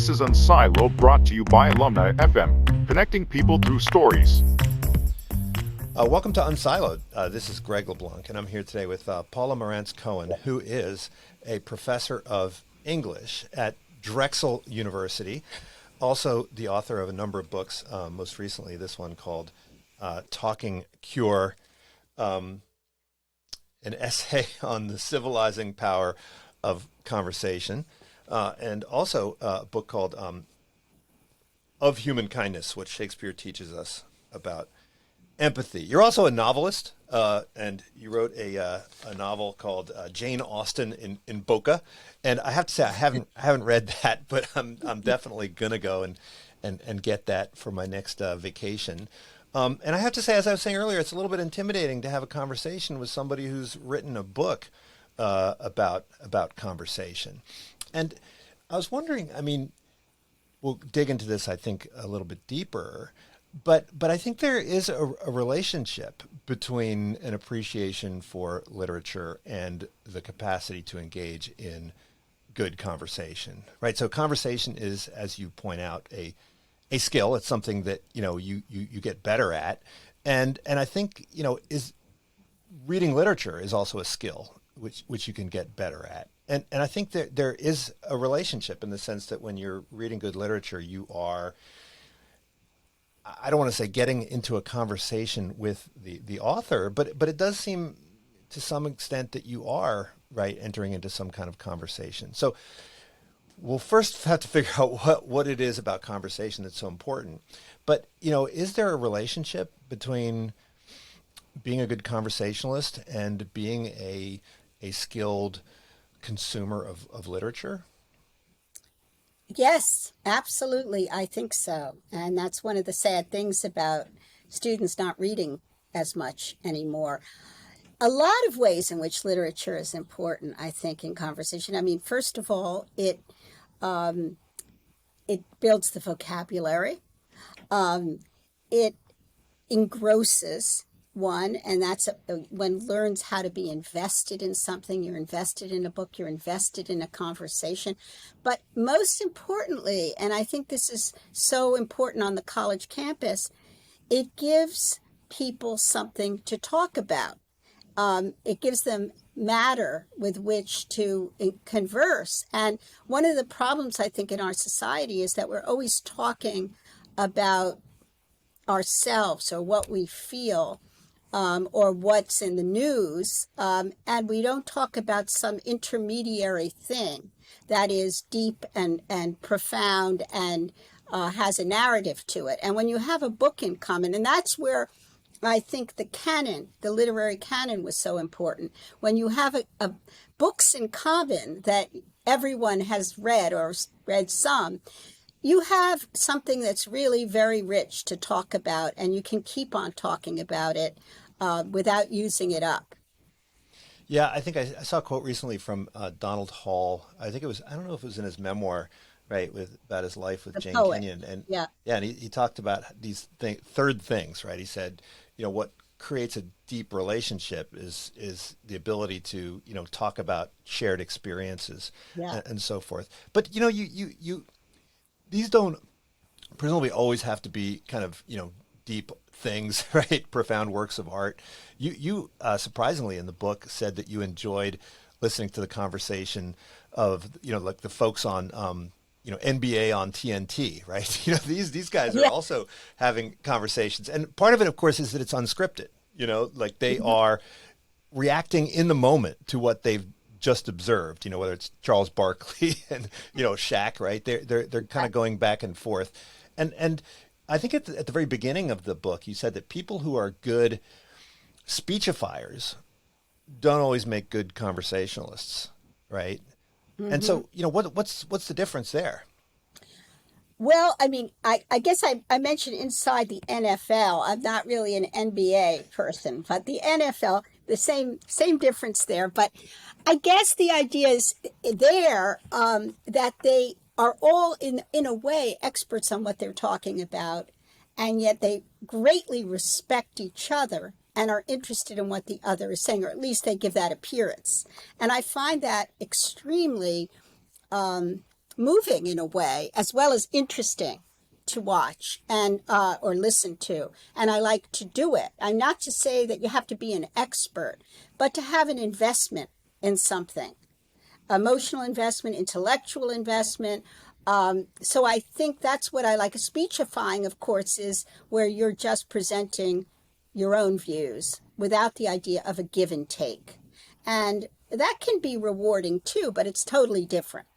This is Unsiloed, brought to you by Alumni FM, connecting people through stories. Welcome to Unsiloed. This is Greg LeBlanc, and I'm here today with Paula Marantz Cohen, who is a professor of English at Drexel University, also the author of a number of books, most recently this one called Talking Cure, an essay on the civilizing power of conversation, and also a book called Of Human Kindness, what Shakespeare teaches us about empathy. You're also a novelist, and you wrote a novel called Jane Austen in Boca. And I have to say, I haven't read that, but I'm definitely gonna go and get that for my next vacation. And I have to say, as I was saying earlier, it's a little bit intimidating to have a conversation with somebody who's written a book about conversation. And I was wondering, I mean, we'll dig into this, I think, a little bit deeper. But I think there is a relationship between an appreciation for literature and the capacity to engage in good conversation, right? So conversation is, as you point out, a skill. It's something that, you get better at. And I think, is reading literature is also a skill which you can get better at. And I think that there is a relationship in the sense that when you're reading good literature, you are, I don't want to say getting into a conversation with the author, but it does seem to some extent that you are, right, entering into some kind of conversation. So we'll first have to figure out what it is about conversation that's so important. But, is there a relationship between being a good conversationalist and being a skilled consumer of literature? Yes, absolutely. I think so. And that's one of the sad things about students not reading as much anymore. A lot of ways in which literature is important, I think, in conversation. I mean, first of all, it builds the vocabulary. It engrosses one, and that's one learns how to be invested in something. You're invested in a book, you're invested in a conversation. But most importantly, and I think this is so important on the college campus, it gives people something to talk about. It gives them matter with which to converse. And one of the problems, I think, in our society is that we're always talking about ourselves or what we feel, or what's in the news, and we don't talk about some intermediary thing that is deep and profound and has a narrative to it. And when you have a book in common, and that's where I think the literary canon was so important. When you have a books in common that everyone has read or read some, you have something that's really very rich to talk about, and you can keep on talking about it without using it up. Yeah, I think I saw a quote recently from Donald Hall. I think it was, I don't know if it was in his memoir, right, about his life with The Jane poet. Kenyon. And Yeah. and he talked about these third things, right? He said, what creates a deep relationship is the ability to, talk about shared experiences, Yeah. and so forth. But, these don't presumably always have to be kind of, deep things, right? Profound works of art. You surprisingly in the book said that you enjoyed listening to the conversation of, like the folks on, NBA on TNT, right? These guys are also having conversations. And part of it, of course, is that it's unscripted, like they are reacting in the moment to what they've just observed, whether it's Charles Barkley and, Shaq, right? They're kind of going back and forth. And I think at the very beginning of the book, you said that people who are good speechifiers don't always make good conversationalists, right? Mm-hmm. And so, what's the difference there? Well, I mean, I guess I mentioned inside the NFL. I'm not really an NBA person, but the NFL, the same difference there. But I guess the idea is there that they are all in a way experts on what they're talking about, and yet they greatly respect each other and are interested in what the other is saying, or at least they give that appearance. And I find that extremely moving in a way, as well as interesting to watch and or listen to. And I like to do it. I'm not to say that you have to be an expert, but to have an investment in something, emotional investment, intellectual investment. So I think that's what I like. Speechifying, of course, is where you're just presenting your own views without the idea of a give and take. And that can be rewarding too, but it's totally different.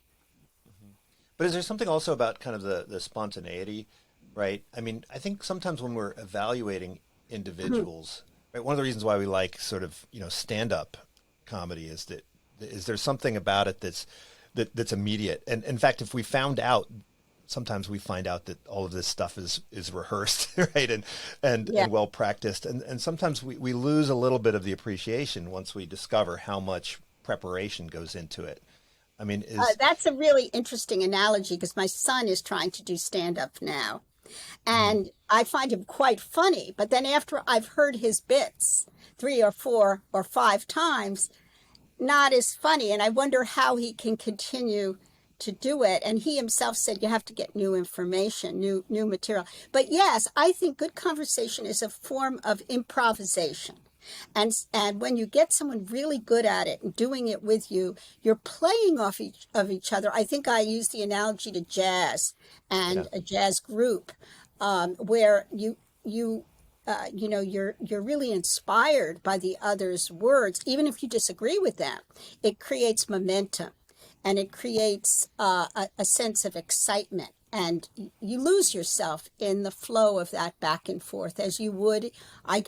But is there something also about kind of the spontaneity, right? I mean, I think sometimes when we're evaluating individuals, right, one of the reasons why we like sort of, stand-up comedy is that there's something about it that's immediate. And in fact, if we found out, sometimes we find out that all of this stuff is rehearsed, right? And well practiced. And sometimes we lose a little bit of the appreciation once we discover how much preparation goes into it. I mean, that's a really interesting analogy because my son is trying to do stand-up now. And I find him quite funny. But then after I've heard his bits 3 or 4 or 5 times, not as funny. And I wonder how he can continue to do it. And he himself said you have to get new information, new material. But yes, I think good conversation is a form of improvisation. And when you get someone really good at it and doing it with you, you're playing off of each other. I think I use the analogy to jazz and a jazz group, where you're really inspired by the other's words, even if you disagree with them. It creates momentum, and it creates a sense of excitement. And you lose yourself in the flow of that back and forth, as you would, I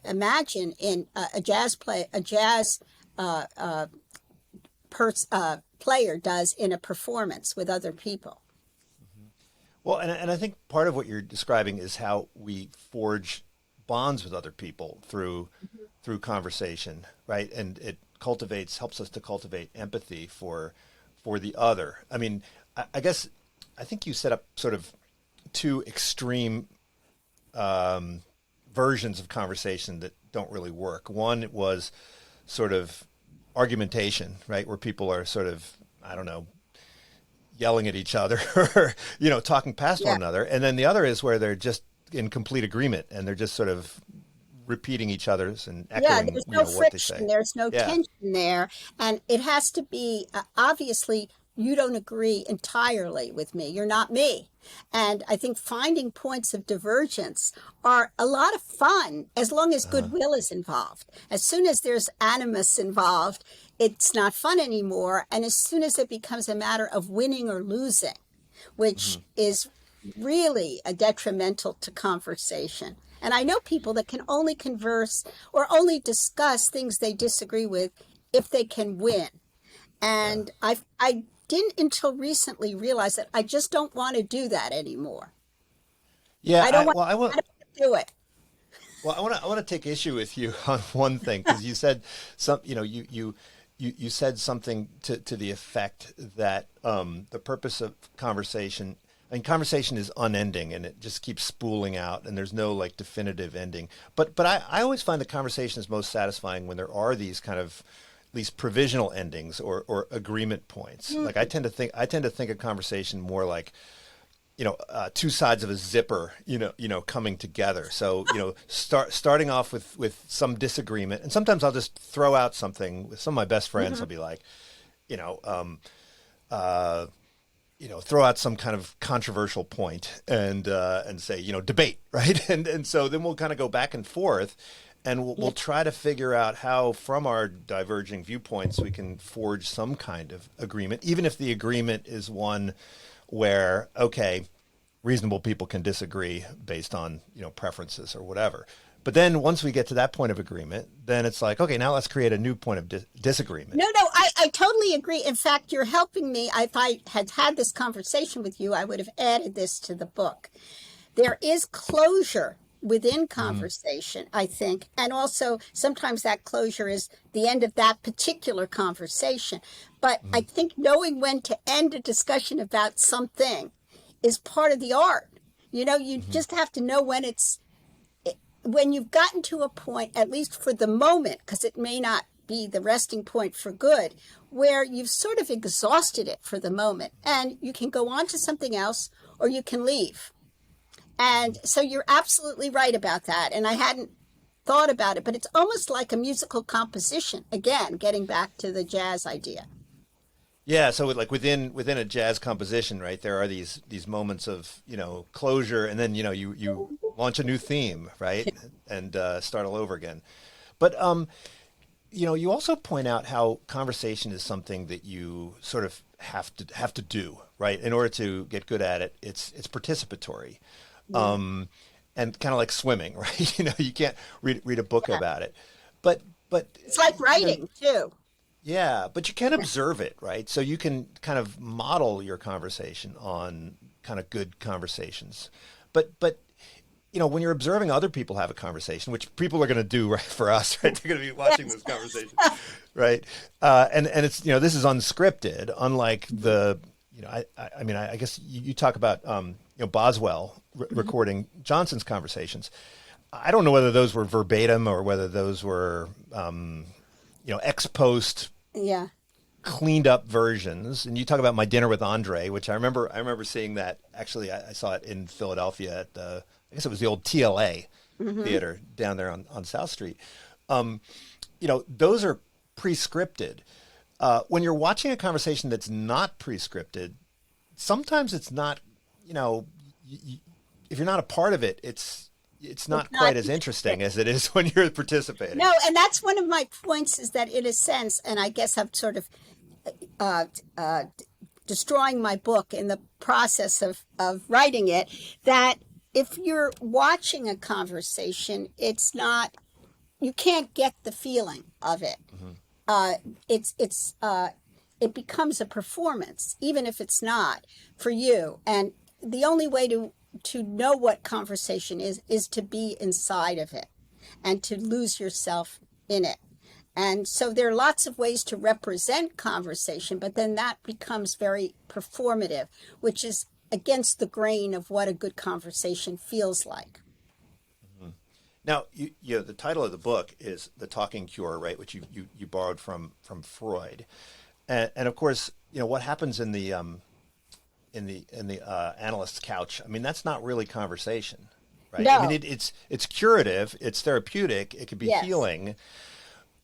imagine, in a jazz player does in a performance with other people. Well, and I think part of what you're describing is how we forge bonds with other people through conversation, right? And it helps us to cultivate empathy for the other. I mean, I think you set up sort of 2 extreme versions of conversation that don't really work. One was sort of argumentation, right, where people are sort of, I don't know, yelling at each other or, talking past one another. And then the other is where they're just in complete agreement and they're just sort of repeating each other's and echoing there's no what they say. friction, there's no tension there. And it has to be, obviously, you don't agree entirely with me. You're not me. And I think finding points of divergence are a lot of fun as long as goodwill is involved. As soon as there's animus involved, it's not fun anymore. And as soon as it becomes a matter of winning or losing, which is really detrimental to conversation. And I know people that can only converse or only discuss things they disagree with if they can win. And I didn't until recently realize that I just don't want to do that anymore. Yeah, I don't want to do it. Well, I want to take issue with you on one thing, because you said you said something to the effect that the purpose of conversation, and conversation is unending and it just keeps spooling out and there's no like definitive ending. But I always find the conversation is most satisfying when there are these kind of at least provisional endings or agreement points. Like I tend to think of conversation more like, 2 sides of a zipper, coming together. So, starting off with some disagreement, and sometimes I'll just throw out something with some of my best friends. I'll be like, throw out some kind of controversial point and say, debate, right? And so then we'll kind of go back and forth. And we'll try to figure out how, from our diverging viewpoints, we can forge some kind of agreement, even if the agreement is one where, okay, reasonable people can disagree based on, preferences or whatever. But then once we get to that point of agreement, then it's like, okay, now let's create a new point of disagreement. No, I totally agree. In fact, you're helping me. If I had this conversation with you, I would have added this to the book. There is closure within conversation, I think. And also sometimes that closure is the end of that particular conversation. But I think knowing when to end a discussion about something is part of the art. You just have to know when you've gotten to a point, at least for the moment, because it may not be the resting point for good, where you've sort of exhausted it for the moment and you can go on to something else or you can leave. And so you're absolutely right about that. And I hadn't thought about it, but it's almost like a musical composition. Again, getting back to the jazz idea. Yeah, so like within a jazz composition, right, there are these moments of, closure, and then, you launch a new theme, right, and start all over again. But, you also point out how conversation is something that you sort of have to do, right, in order to get good at it. It's participatory, and kind of like swimming, right? You can't read a book about it, but it's like writing too. Yeah, but you can observe it, right? So you can kind of model your conversation on kind of good conversations. But when you're observing other people have a conversation, which people are going to do right for us, right? They're going to be watching this conversation, right? And it's this is unscripted, unlike the I guess you talk about Boswell recording Johnson's conversations. I don't know whether those were verbatim or whether those were ex post, cleaned up versions. And you talk about My Dinner with Andre, which I remember seeing that. Actually, I saw it in Philadelphia at I guess it was the old TLA theater down there on South Street. Those are pre-scripted. When you're watching a conversation that's not pre-scripted, sometimes it's not. If you're not a part of it, it's not quite as interesting as it is when you're participating. No, and that's one of my points, is that in a sense, and I guess I'm sort of destroying my book in the process of writing it, that if you're watching a conversation, it's not, you can't get the feeling of it. It becomes a performance, even if it's not for you. And the only way to know what conversation is to be inside of it and to lose yourself in it. And so there are lots of ways to represent conversation, but then that becomes very performative, which is against the grain of what a good conversation feels like. Now, the title of the book is The Talking Cure, right, which you borrowed from Freud. And of course, what happens in the analyst's couch, I mean, that's not really conversation, right? No. I mean, it's curative, it's therapeutic, it could be healing.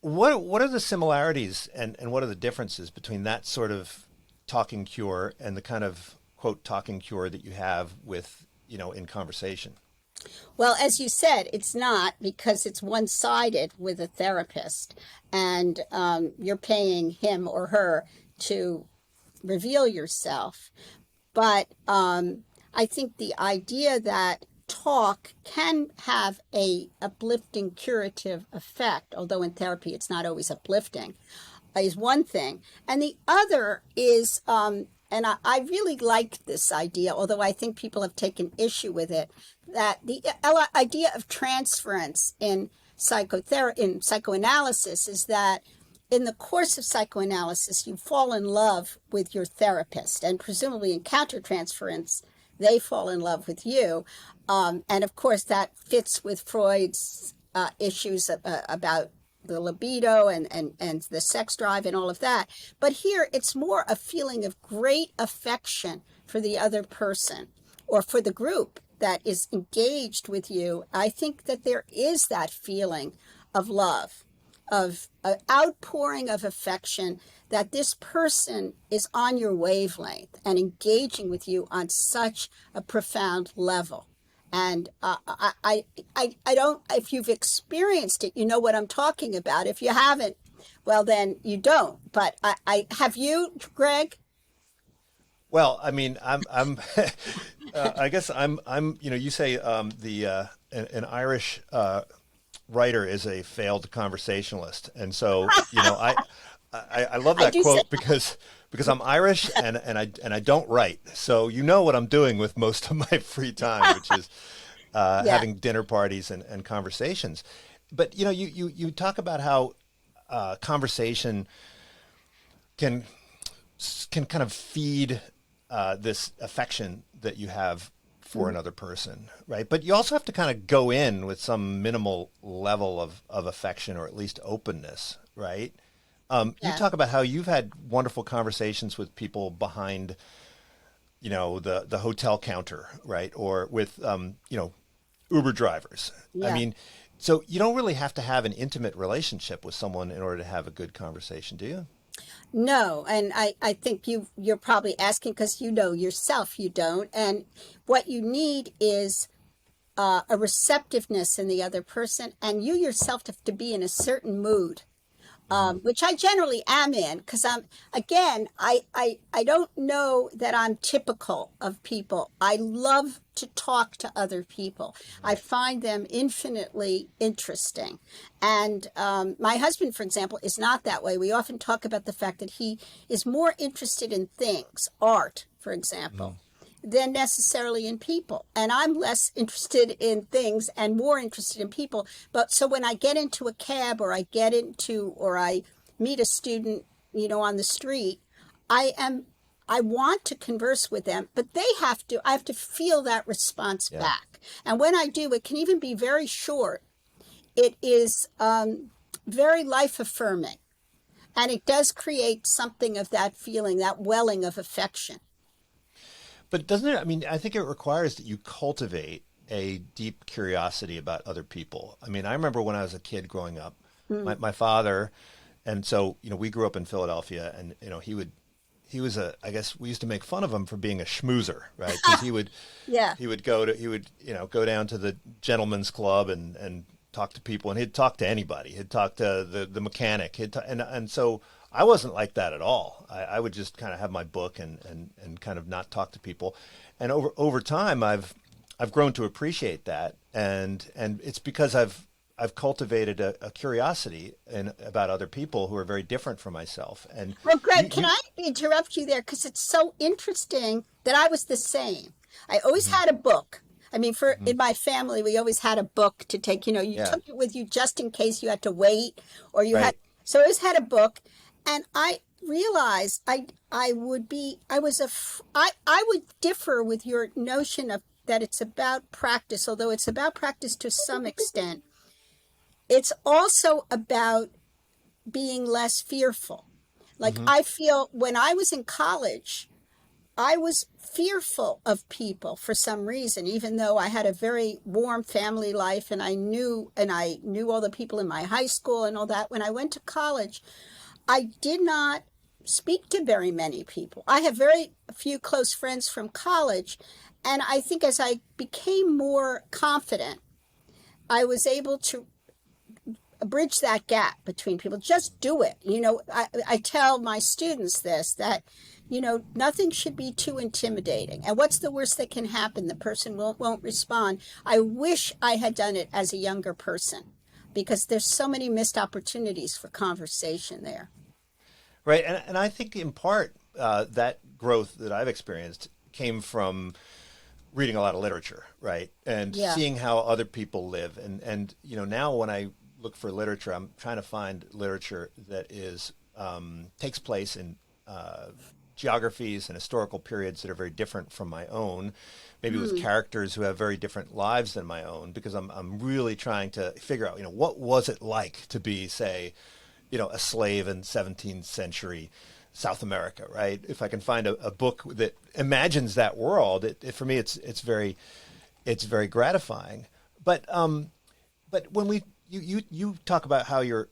What are the similarities and what are the differences between that sort of talking cure and the kind of, quote, talking cure that you have with, in conversation? Well, as you said, it's not, because it's one-sided with a therapist, and you're paying him or her to reveal yourself. But I think the idea that talk can have a uplifting curative effect, although in therapy it's not always uplifting, is one thing. And the other is, and I really like this idea, although I think people have taken issue with it, that the idea of transference in psychoanalysis is that in the course of psychoanalysis, you fall in love with your therapist, and presumably in countertransference, they fall in love with you. And of course, that fits with Freud's issues about the libido and the sex drive and all of that. But here, it's more a feeling of great affection for the other person or for the group that is engaged with you. I think that there is that feeling of love, of an outpouring of affection, that this person is on your wavelength and engaging with you on such a profound level. And I don't, if you've experienced it, you know what I'm talking about. If you haven't, well, then you don't. But I have you, Greg? Well, I mean, I'm I guess I'm, you say an Irish writer is a failed conversationalist. And so, I love that quote because I'm Irish and I don't write. So what I'm doing with most of my free time, which is having dinner parties and conversations. But you talk about how conversation can kind of feed this affection that you have for another person, right? But you also have to kind of go in with some minimal level of affection, or at least openness, right? You Yeah. talk about how you've had wonderful conversations with people behind, the hotel counter, right? Or with, Uber drivers. I Yeah. mean, so you don't really have to have an intimate relationship with someone in order to have a good conversation, do you? No, and I think you're probably asking because you know yourself you don't. And what you need is a receptiveness in the other person, and you yourself have to be in a certain mood, Hmm. which I generally am in, because again, I don't know that I'm typical of people. I love to talk to other people. I find them infinitely interesting. And my husband, for example, is not that way. We often talk about the fact that he is more interested in things, art, for example, than necessarily in people. And I'm less interested in things and more interested in people. But so when I get into a cab or I meet a student, on the street, I am I want to converse with them, but I have to feel that response Yeah. back. And when I do, it can even be very short. It is very life affirming. And it does create something of that feeling, that welling of affection. But doesn't it? I mean, I think it requires that you cultivate a deep curiosity about other people. I mean, I remember when I was a kid growing up, my father, and so, we grew up in Philadelphia, and, he was I guess we used to make fun of him for being a schmoozer, right? Because Yeah. go down to the gentleman's club and talk to people, and he'd talk to anybody. He'd talk to the mechanic. And so I wasn't like that at all. I would just kind of have my book and kind of not talk to people. And over time, I've grown to appreciate that, and it's because I've cultivated a curiosity about other people who are very different from myself. And Well, you, Greg, can you I interrupt you there? Because it's so interesting that I was the same. I always Mhm. had a book. I mean, Mhm. in my family, we always had a book to take. You Yeah, took it with you just in case you had to wait, or you had. right. So I always had a book, and I realized I would differ with your notion of that it's about practice, although it's about practice to some extent. It's also about being less fearful. Like Hmm. I feel when I was in college, I was fearful of people for some reason, even though I had a very warm family life and I knew all the people in my high school and all that. When I went to college, I did not speak to very many people. I have very few close friends from college. And I think as I became more confident, I was able to bridge that gap between people. Just do it. I tell my students this, that nothing should be too intimidating. And what's the worst that can happen? The person won't respond. I wish I had done it as a younger person, because there's so many missed opportunities for conversation there. Right. And I think in part that growth that I've experienced came from reading a lot of literature, right? And Yeah. seeing how other people live. And now when I look for literature, I'm trying to find literature that takes place in geographies and historical periods that are very different from my own, maybe with Mm. characters who have very different lives than my own, because I'm really trying to figure out, what was it like to be, say, a slave in 17th century South America, right? If I can find a book that imagines that world, for me, it's very gratifying. But when you talk about how your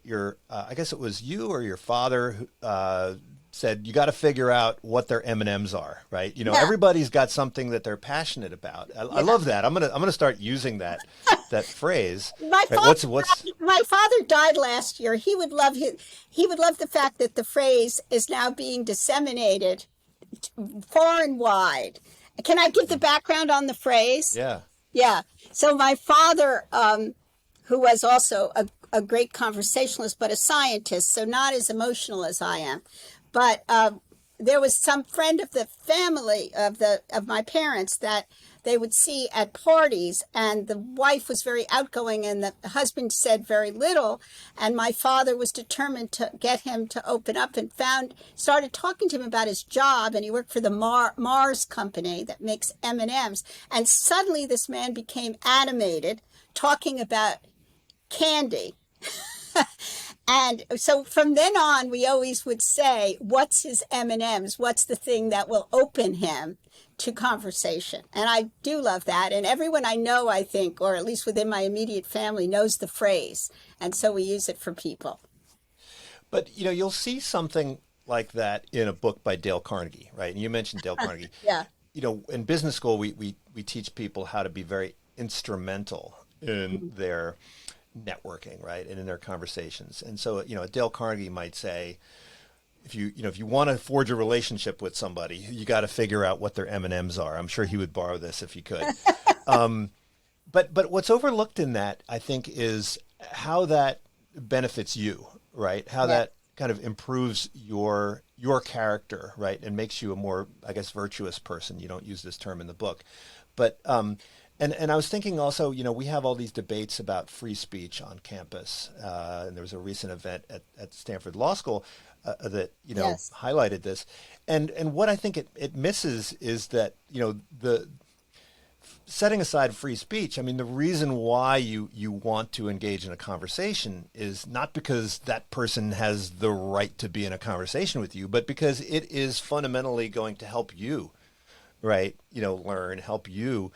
I guess it was you or your father who, said you got to figure out what their M&Ms are, right? Yeah. Everybody's got something that they're passionate about. I Yeah. love that. I'm gonna start using that phrase. My Right? father What's my father died last year. He would love the fact that the phrase is now being disseminated far and wide. Can I give the background on the phrase? Yeah. Yeah. So my father, who was also a great conversationalist, but a scientist, so not as emotional as I am, but there was some friend of the family of my parents that they would see at parties, and the wife was very outgoing and the husband said very little, and my father was determined to get him to open up, and started talking to him about his job, and he worked for the Mars company that makes M&Ms, and suddenly this man became animated talking about candy. And so from then on, we always would say, what's his M&Ms? What's the thing that will open him to conversation? And I do love that. And everyone I know, I think, or at least within my immediate family, knows the phrase. And so we use it for people. But, you'll see something like that in a book by Dale Carnegie, right? And you mentioned Dale Carnegie. Yeah. In business school, we teach people how to be very instrumental in their networking, right, and in their conversations. And so, Dale Carnegie might say, if you want to forge a relationship with somebody, you got to figure out what their M&Ms are. I'm sure he would borrow this if he could. But what's overlooked in that, I think, is how that benefits you, right? How that kind of improves your character, right, and makes you a more, I guess, virtuous person. You don't use this term in the book, but and I was thinking also, we have all these debates about free speech on campus, and there was a recent event at Stanford Law School that highlighted this, and what I think it misses is that the setting aside free speech. I mean, the reason why you want to engage in a conversation is not because that person has the right to be in a conversation with you, but because it is fundamentally going to help you, right? Learn, help you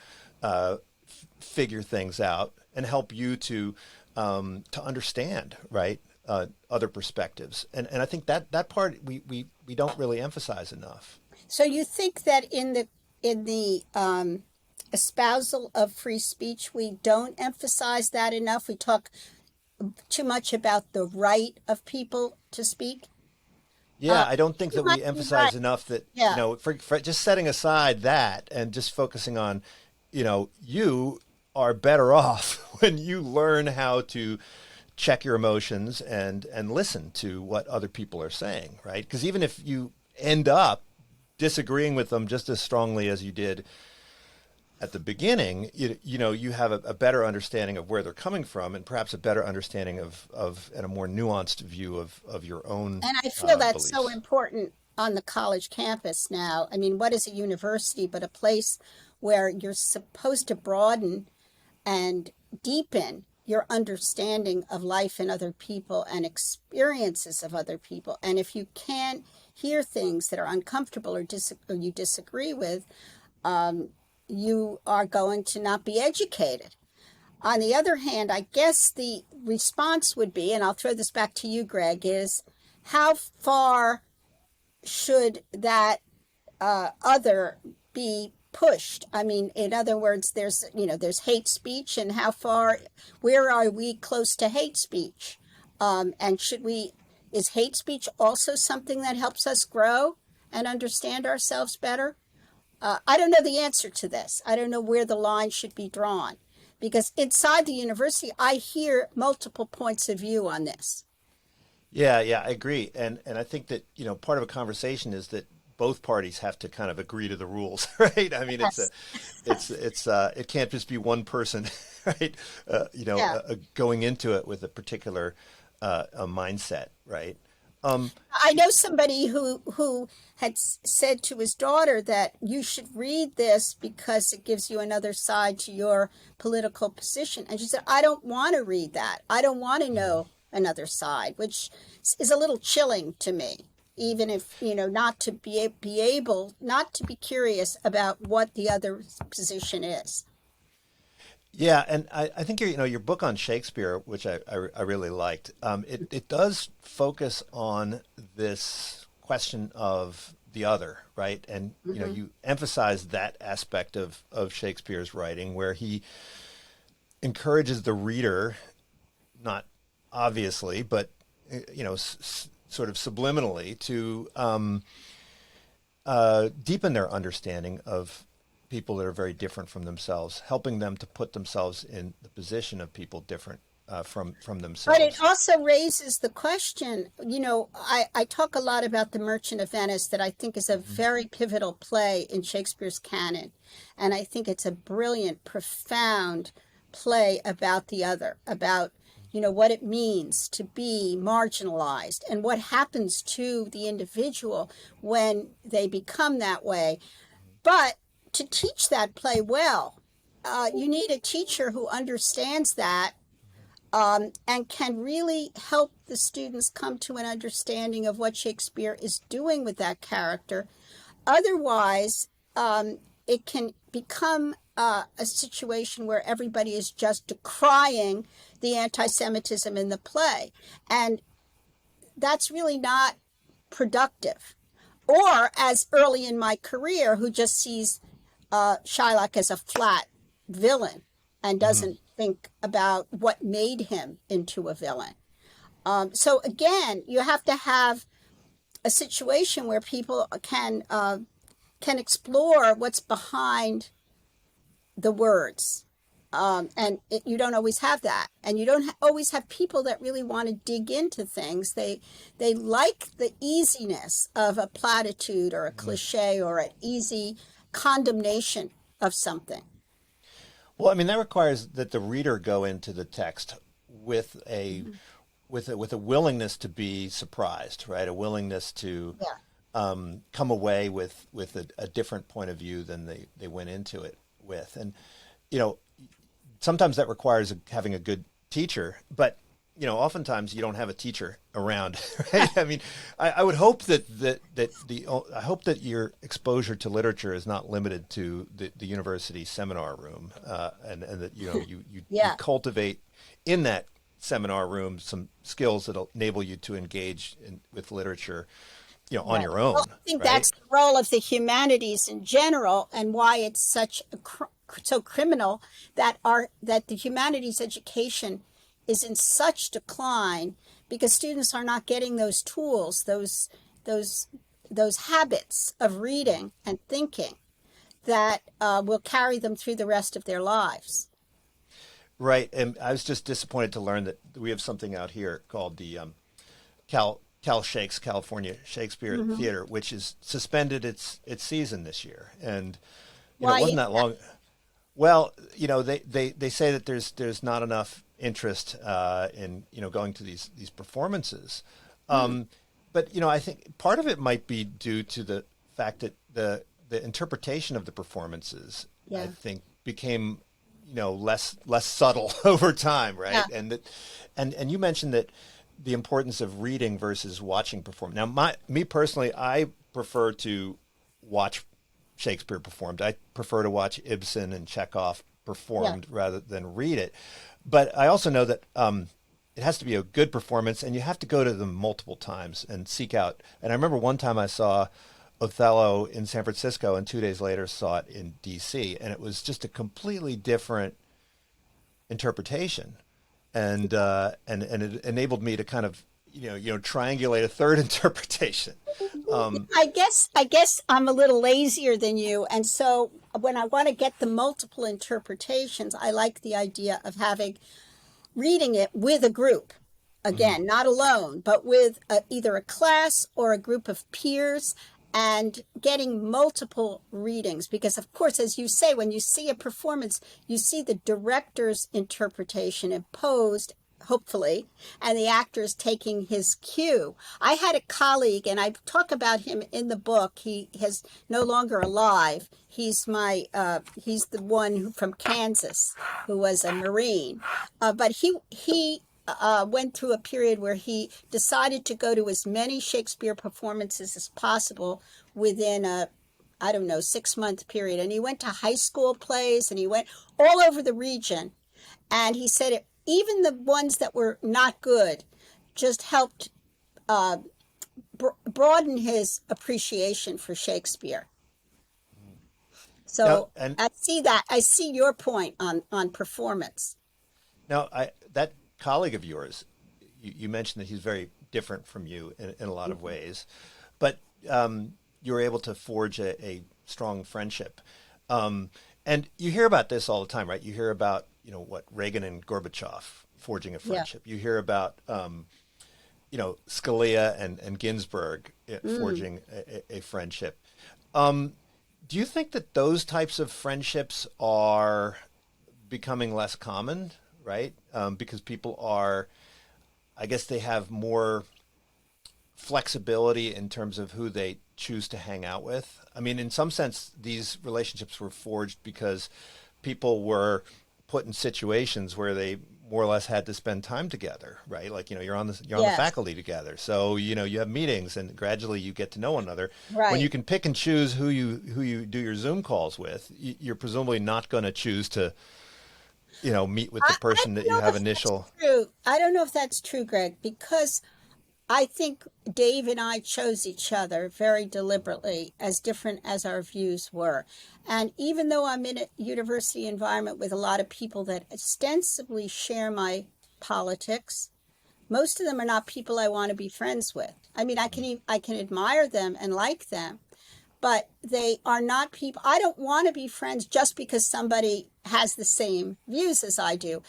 figure things out, and help you to understand, right, other perspectives. And I think that part we don't really emphasize enough. So you think that in the espousal of free speech, we don't emphasize that enough? We talk too much about the right of people to speak? Yeah, I don't think that we emphasize enough that, for just setting aside that and just focusing on, you are better off when you learn how to check your emotions and listen to what other people are saying, right? Because even if you end up disagreeing with them just as strongly as you did at the beginning, you have a better understanding of where they're coming from, and perhaps a better understanding of and a more nuanced view of your own. And I feel that's beliefs. so important on the college campus now. I mean, what is a university but a place where you're supposed to broaden and deepen your understanding of life and other people and experiences of other people. And if you can't hear things that are uncomfortable or you disagree with, you are going to not be educated. On the other hand, I guess the response would be, and I'll throw this back to you, Greg, is how far should that other be pushed? I mean, in other words, there's hate speech, and where are we close to hate speech? And is hate speech also something that helps us grow and understand ourselves better? I don't know the answer to this. I don't know where the line should be drawn, because inside the university, I hear multiple points of view on this. Yeah, I agree. And I think that, part of a conversation is that both parties have to kind of agree to the rules, right? I mean, Yes. it can't just be one person, right? Going into it with a particular a mindset, right? I know somebody who had said to his daughter that you should read this because it gives you another side to your political position. And she said, I don't want to read that. I don't want to know another side, which is a little chilling to me, even if, not to be curious about what the other position is. Yeah, and I think your book on Shakespeare, which I really liked, it does focus on this question of the other, right? And you emphasize that aspect of Shakespeare's writing, where he encourages the reader, not obviously, but sort of subliminally, to deepen their understanding of people that are very different from themselves, helping them to put themselves in the position of people different from themselves. But it also raises the question, I talk a lot about The Merchant of Venice, that I think is a very pivotal play in Shakespeare's canon. And I think it's a brilliant, profound play about the other, about, what it means to be marginalized and what happens to the individual when they become that way. But to teach that play well, you need a teacher who understands that and can really help the students come to an understanding of what Shakespeare is doing with that character. Otherwise, it can become a situation where everybody is just decrying the anti-Semitism in the play. And that's really not productive. Or, as early in my career, who just sees Shylock as a flat villain and doesn't think about what made him into a villain. So again, you have to have a situation where people can explore what's behind the words. You don't always have that. And you don't always have people that really want to dig into things. They like the easiness of a platitude or a cliche or an easy condemnation of something. Well, I mean, that requires that the reader go into the text with a willingness to be surprised, right? A willingness to come away with a different point of view than they went into it with. And, sometimes that requires having a good teacher, but, oftentimes you don't have a teacher around, right? I mean, I would hope I hope that your exposure to literature is not limited to the university seminar room, and that, you cultivate in that seminar room some skills that'll enable you to engage with literature, on your own. Well, I think that's the role of the humanities in general, and why it's so criminal that the humanities education is in such decline, because students are not getting those tools, those habits of reading and thinking that will carry them through the rest of their lives. Right, and I was just disappointed to learn that we have something out here called the Cal Shakes, California Shakespeare Theater, which is suspended its season this year, and it wasn't that long. Well, they say that there's not enough interest in going to these performances, but I think part of it might be due to the fact that the interpretation of the performances, I think, became less subtle over time, right? Yeah. And you mentioned that the importance of reading versus watching perform. Now, me personally, I prefer to watch Shakespeare performed. I prefer to watch Ibsen and Chekhov performed rather than read it. But I also know that it has to be a good performance, and you have to go to them multiple times and seek out. And I remember one time I saw Othello in San Francisco, and 2 days later saw it in D.C., and it was just a completely different interpretation, and it enabled me to kind of triangulate a third interpretation. I guess I'm a little lazier than you, and so when I want to get the multiple interpretations, I like the idea of reading it with a group. Again, not alone, but with either a class or a group of peers, and getting multiple readings. Because, of course, as you say, when you see a performance, you see the director's interpretation imposed, hopefully, and the actor's taking his cue. I had a colleague, and I talk about him in the book. He is no longer alive. He's he's the one from Kansas who was a Marine. But he went through a period where he decided to go to as many Shakespeare performances as possible within a 6-month period. And he went to high school plays, and he went all over the region. And he said even the ones that were not good just helped broaden his appreciation for Shakespeare. So I see that. I see your point on performance. Now, that colleague of yours, you mentioned that he's very different from you in a lot of ways, but you were able to forge a strong friendship. And you hear about this all the time, right? You hear about, Reagan and Gorbachev forging a friendship. Yeah. You hear about, Scalia and Ginsburg forging a friendship. Do you think that those types of friendships are becoming less common, right? Because people I guess they have more flexibility in terms of who they choose to hang out with. I mean, in some sense, these relationships were forged because people were put in situations where they more or less had to spend time together, right? Like, you're on the Yes. faculty together. So, you have meetings and gradually you get to know one another. Right. When you can pick and choose who you do your Zoom calls with, you're presumably not going to choose to, meet with the person that you have initial. True. I don't know if that's true, Greg, because I think Dave and I chose each other very deliberately, as different as our views were. And even though I'm in a university environment with a lot of people that ostensibly share my politics, most of them are not people I want to be friends with. I mean, I can admire them and like them, but they are not people. I don't want to be friends just because somebody has the same views as I do.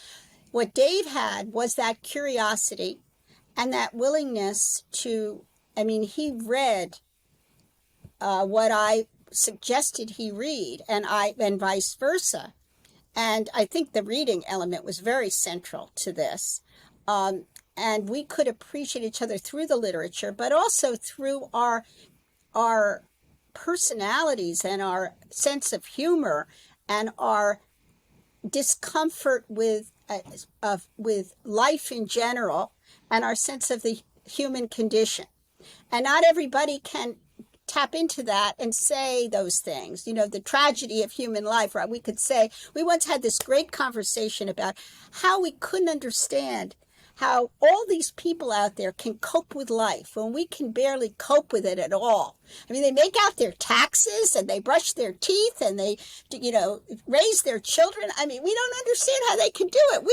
What Dave had was that curiosity and that willingness to, he read what I suggested he read, and vice versa. And I think the reading element was very central to this. And we could appreciate each other through the literature, but also through our personalities and our sense of humor and our discomfort with life in general, and our sense of the human condition. And not everybody can tap into that and say those things, the tragedy of human life, right? We could say, we once had this great conversation about how we couldn't understand how all these people out there can cope with life when we can barely cope with it at all. They make out their taxes and they brush their teeth and they, raise their children. We don't understand how they can do it.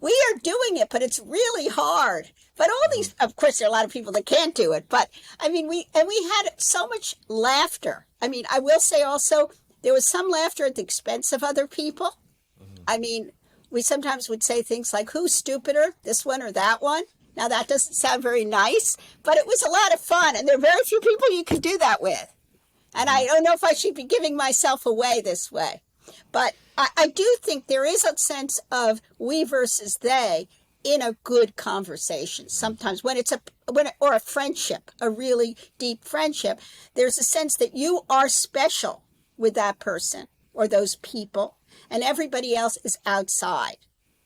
We are doing it, but it's really hard. But all these, of course, there are a lot of people that can't do it. But we had so much laughter. I will say also, there was some laughter at the expense of other people. We sometimes would say things like, who's stupider, this one or that one? Now, that doesn't sound very nice, but it was a lot of fun. And there are very few people you can do that with. And I don't know if I should be giving myself away this way. But I do think there is a sense of we versus they in a good conversation. Sometimes when or a friendship, a really deep friendship, there's a sense that you are special with that person or those people, and everybody else is outside.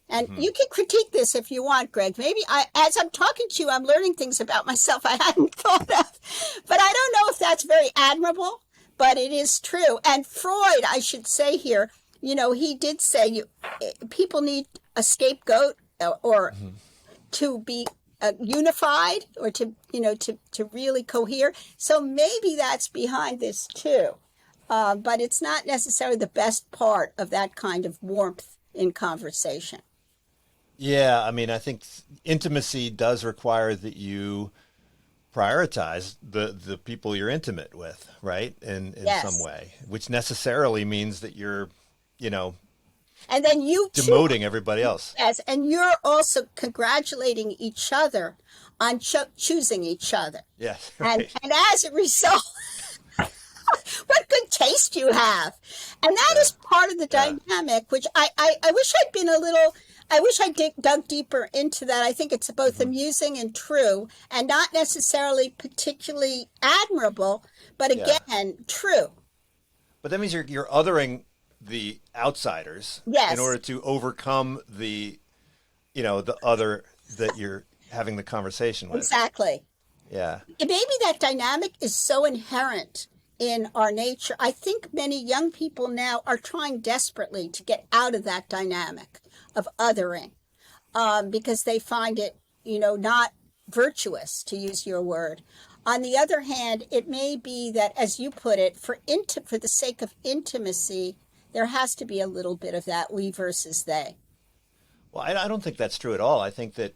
And you can critique this if you want, Greg. Maybe as I'm talking to you, I'm learning things about myself I hadn't thought of. But I don't know if that's very admirable, but it is true. And Freud, I should say here, he did say people need a scapegoat or to be unified or to really cohere. So maybe that's behind this too. But it's not necessarily the best part of that kind of warmth in conversation. Yeah, I think intimacy does require that you prioritize the people you're intimate with, right? In Yes. some way, which necessarily means that you're, and then you demoting everybody else. Yes, and you're also congratulating each other on choosing each other. Yes, right. And as a result, what good taste you have. And that is part of the dynamic, which I wish I'd been I wish I dug deeper into that. I think it's both amusing and true, and not necessarily particularly admirable, but again, true. But that means you're othering the outsiders Yes. in order to overcome the other that you're having the conversation with. Exactly. Yeah. Maybe that dynamic is so inherent in our nature. I think many young people now are trying desperately to get out of that dynamic of othering because they find it, not virtuous, to use your word. On the other hand, it may be that, as you put it, for the sake of intimacy, there has to be a little bit of that we versus they. Well, I don't think that's true at all. I think that,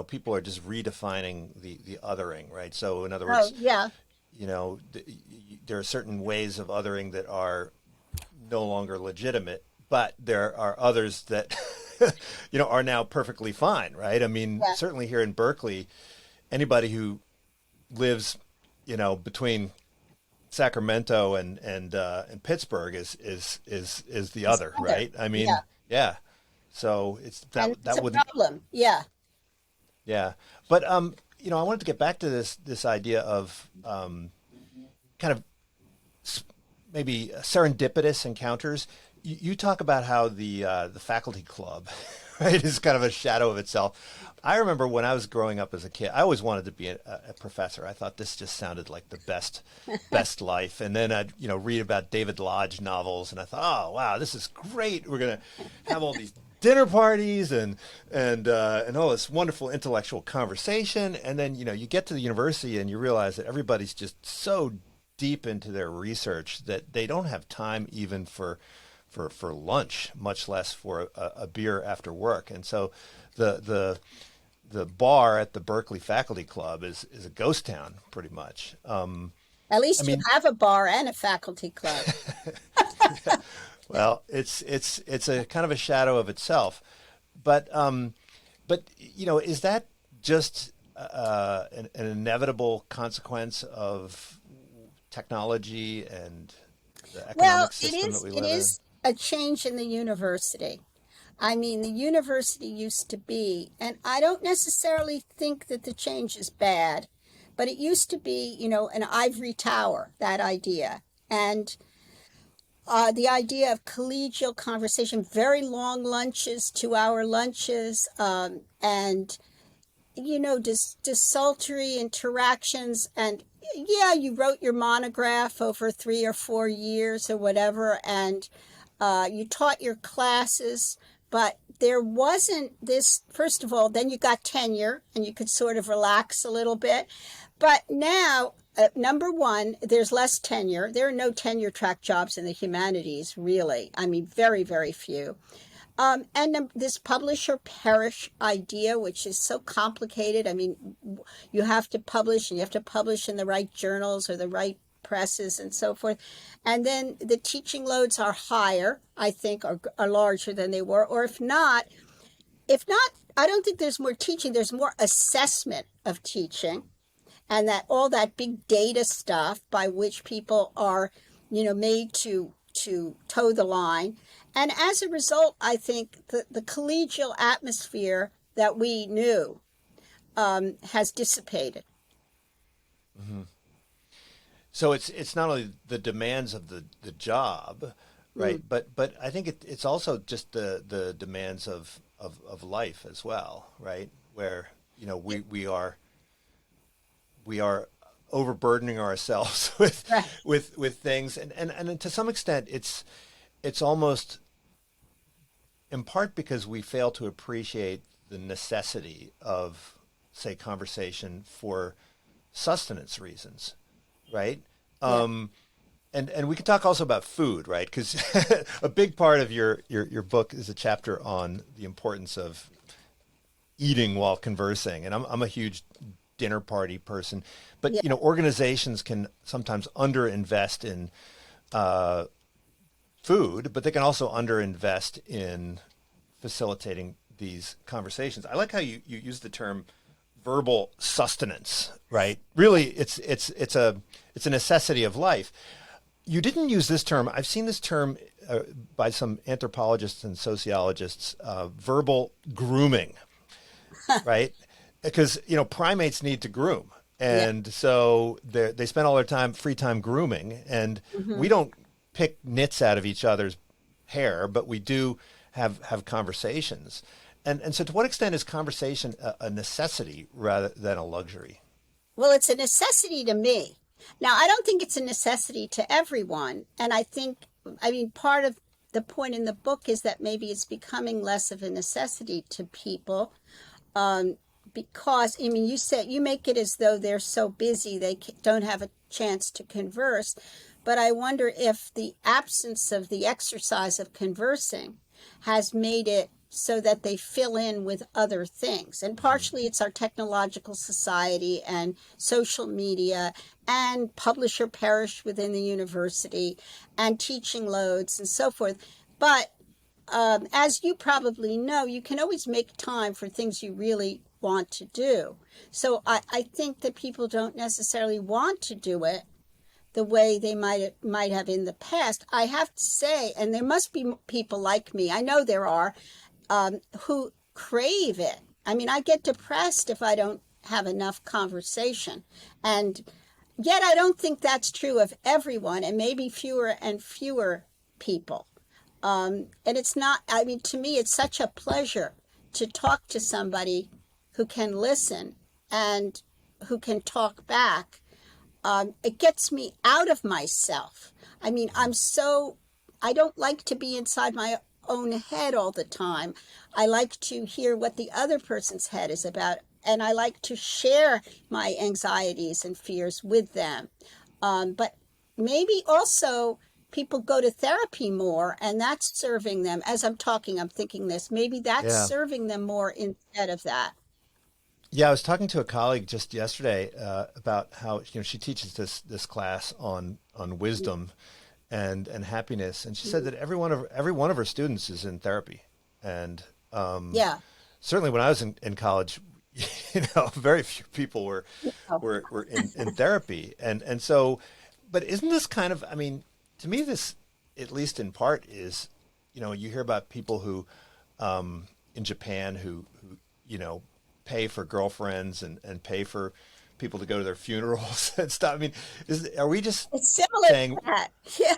people are just redefining the othering, right? So in other words, there are certain ways of othering that are no longer legitimate, but there are others that, are now perfectly fine, right? Certainly here in Berkeley, anybody who lives, between Sacramento and Pittsburgh is the other, right? Yeah. So it's that a wouldn't problem. Yeah. Yeah. But I wanted to get back to this idea of kind of maybe serendipitous encounters. You talk about how the faculty club, right, is kind of a shadow of itself. I remember when I was growing up as a kid, I always wanted to be a professor. I thought this just sounded like the best life. And then I'd read about David Lodge novels, and I thought, oh wow, this is great. We're gonna have all these dinner parties and all this wonderful intellectual conversation. And then you get to the university and you realize that everybody's just so deep into their research that they don't have time even for lunch, much less for a beer after work. And so the bar at the Berkeley Faculty Club is a ghost town, pretty much. At least you have a bar and a faculty club. Well, it's a kind of a shadow of itself, but is that just an inevitable consequence of technology and the economic system that we live in? It is a change in the university. I mean, the university used to be, and I don't necessarily think that the change is bad, but it used to be, an ivory tower, that idea. And the idea of collegial conversation, very long lunches, 2-hour lunches, and, desultory interactions. And yeah, you wrote your monograph over 3 or 4 years or whatever, and you taught your classes. But there wasn't this, first of all, then you got tenure and you could sort of relax a little bit. But now, number one, there's less tenure. There are no tenure track jobs in the humanities, really. I mean, very, very few. And this publish or perish idea, which is so complicated. I mean, you have to publish and you have to publish in the right journals or the right presses and so forth. And then the teaching loads are higher, I think, are larger than they were. Or if not, I don't think there's more teaching. There's more assessment of teaching, and that all that big data stuff by which people are, made to toe the line. And as a result, I think the collegial atmosphere that we knew has dissipated. Mm-hmm. So it's not only the demands of the job, right? But I think it's also just the demands of life as well, right? Where we are overburdening ourselves with Right. with things, and to some extent it's almost in part because we fail to appreciate the necessity of, say, conversation for sustenance reasons. Right. Yeah. And we could talk also about food, right? Because a big part of your book is a chapter on the importance of eating while conversing. And I'm a huge dinner party person, but Yeah. Organizations can sometimes underinvest in food, but they can also underinvest in facilitating these conversations. I like how you use the term verbal sustenance, right? Really, it's a necessity of life. You didn't use this term. I've seen this term by some anthropologists and sociologists, verbal grooming, right? Because primates need to groom, and so they spend all their free time grooming, and we don't pick nits out of each other's hair, but we do have conversations. And so to what extent is conversation a necessity rather than a luxury? Well, it's a necessity to me. Now, I don't think it's a necessity to everyone. And part of the point in the book is that maybe it's becoming less of a necessity to people because, you make it as though they're so busy they don't have a chance to converse. But I wonder if the absence of the exercise of conversing has made it so that they fill in with other things. And partially it's our technological society and social media and publish or perish within the university and teaching loads and so forth. But as you probably know, you can always make time for things you really want to do. So I think that people don't necessarily want to do it the way they might have in the past. I have to say, and there must be people like me, I know there are, who crave it. I get depressed if I don't have enough conversation. And yet I don't think that's true of everyone, and maybe fewer and fewer people. And it's not, I mean, to me, it's such a pleasure to talk to somebody who can listen and who can talk back. It gets me out of myself. I mean, I don't like to be inside my own head all the time. I like to hear what the other person's head is about, and I like to share my anxieties and fears with them. But maybe also people go to therapy more, and that's serving them. As I'm talking, I'm thinking this. Maybe that's Yeah. serving them more instead of that. Yeah, I was talking to a colleague just yesterday about how she teaches this class on wisdom and happiness, and she said that every one of her students is in therapy, and Yeah. certainly when I was in college, very few people Oh, were in therapy, and so, but isn't this kind of, I mean, to me, this, at least in part, is, you hear about people who in Japan who pay for girlfriends and pay for people to go to their funerals and stuff. I mean, are we just it's similar saying? to that. Yeah.